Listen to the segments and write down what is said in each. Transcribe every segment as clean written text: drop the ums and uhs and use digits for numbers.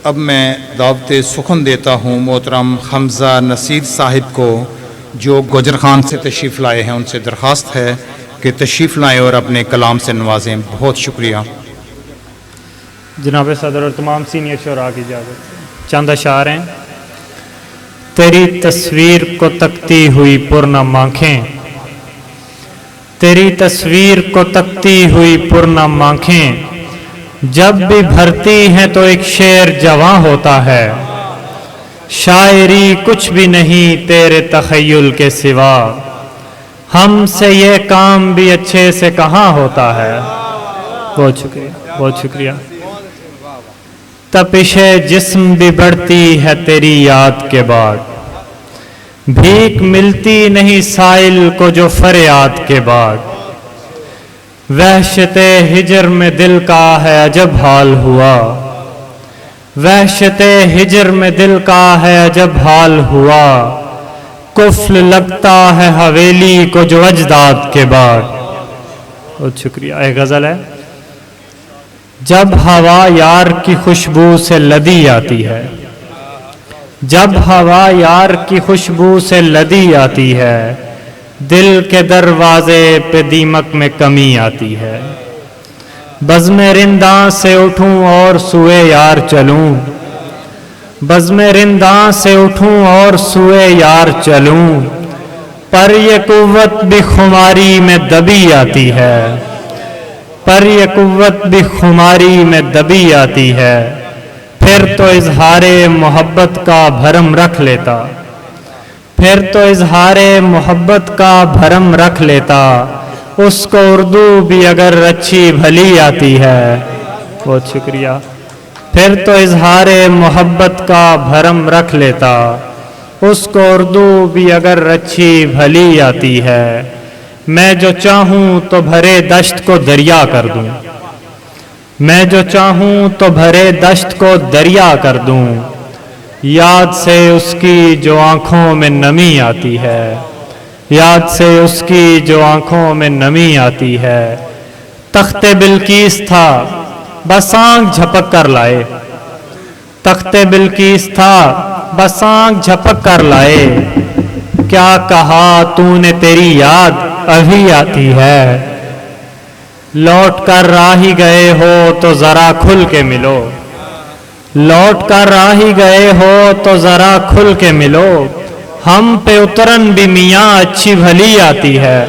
اب میں دعوت سخن دیتا ہوں محترم حمزہ نصیر صاحب کو، جو گوجر خان سے تشریف لائے ہیں۔ ان سے درخواست ہے کہ تشریف لائیں اور اپنے کلام سے نوازیں۔ بہت شکریہ۔ جناب صدر اور تمام سینئر شعراء کی اجازت، چند اشعار ہیں۔ تیری تصویر کو تکتی ہوئی پرنم آنکھیں، تیری تصویر کو تکتی ہوئی پرنم آنکھیں، جب بھی بھرتی ہیں تو ایک شعر جواں ہوتا ہے۔ شاعری کچھ بھی نہیں تیرے تخیل کے سوا، ہم سے یہ کام بھی اچھے سے کہاں ہوتا ہے۔ بہت شکریہ، بہت شکریہ۔ تپش جسم بھی بڑھتی ہے تیری یاد کے بعد، بھیک ملتی نہیں سائل کو جو فریاد کے بعد۔ وحشت ہجر میں دل کا ہے عجب حال ہوا، وحشت ہجر میں دل کا ہے عجب حال ہوا، کفل لگتا ہے حویلی کو جو اجداد کے بعد۔ بہت شکریہ۔ ایک غزل ہے۔ جب ہوا یار کی خوشبو سے لدی آتی ہے، جب ہوا یار کی خوشبو سے لدی آتی ہے، دل کے دروازے پہ دیمک میں کمی آتی ہے۔ بزم رنداں سے اٹھوں اور سوئے یار چلوں، بزم رنداں سے اٹھوں اور سوئے یار چلوں، پر یہ قوت بھی خماری میں دبی آتی ہے، پر یہ قوت بھی خماری میں دبی آتی ہے۔ پھر تو اظہار محبت کا بھرم رکھ لیتا، پھر تو اظہار محبت کا بھرم رکھ لیتا، اس کو اردو بھی اگر اچھی بھلی آتی ہے۔ بہت شکریہ۔ پھر تو اظہار محبت کا بھرم رکھ لیتا، اس کو اردو بھی اگر اچھی بھلی آتی ہے۔ میں جو چاہوں تو بھرے دشت کو دریا کر دوں، میں جو چاہوں تو بھرے دشت کو دریا کر دوں، یاد سے اس کی جو آنکھوں میں نمی آتی ہے، یاد سے اس کی جو آنکھوں میں نمی آتی ہے۔ تخت بلقیس تھا بس آنکھ جھپک کر لائے، تخت بلقیس تھا بس آنکھ جھپک کر لائے، کیا کہا تو نے تیری یاد ابھی آتی ہے۔ لوٹ کر راہ ہی گئے ہو تو ذرا کھل کے ملو، لوٹ کر راہ ہی گئے ہو تو ذرا کھل کے ملو، ہم پہ اترن بھی میاں اچھی بھلی آتی ہے،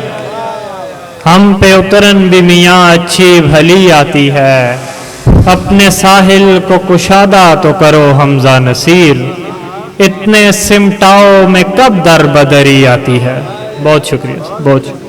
ہم پہ اترن بھی میاں اچھی بھلی آتی ہے۔ اپنے ساحل کو کشادہ تو کرو حمزہ نصیر، اتنے سمٹاؤ میں کب در بدری آتی ہے۔ بہت شکریہ، بہت شکریہ۔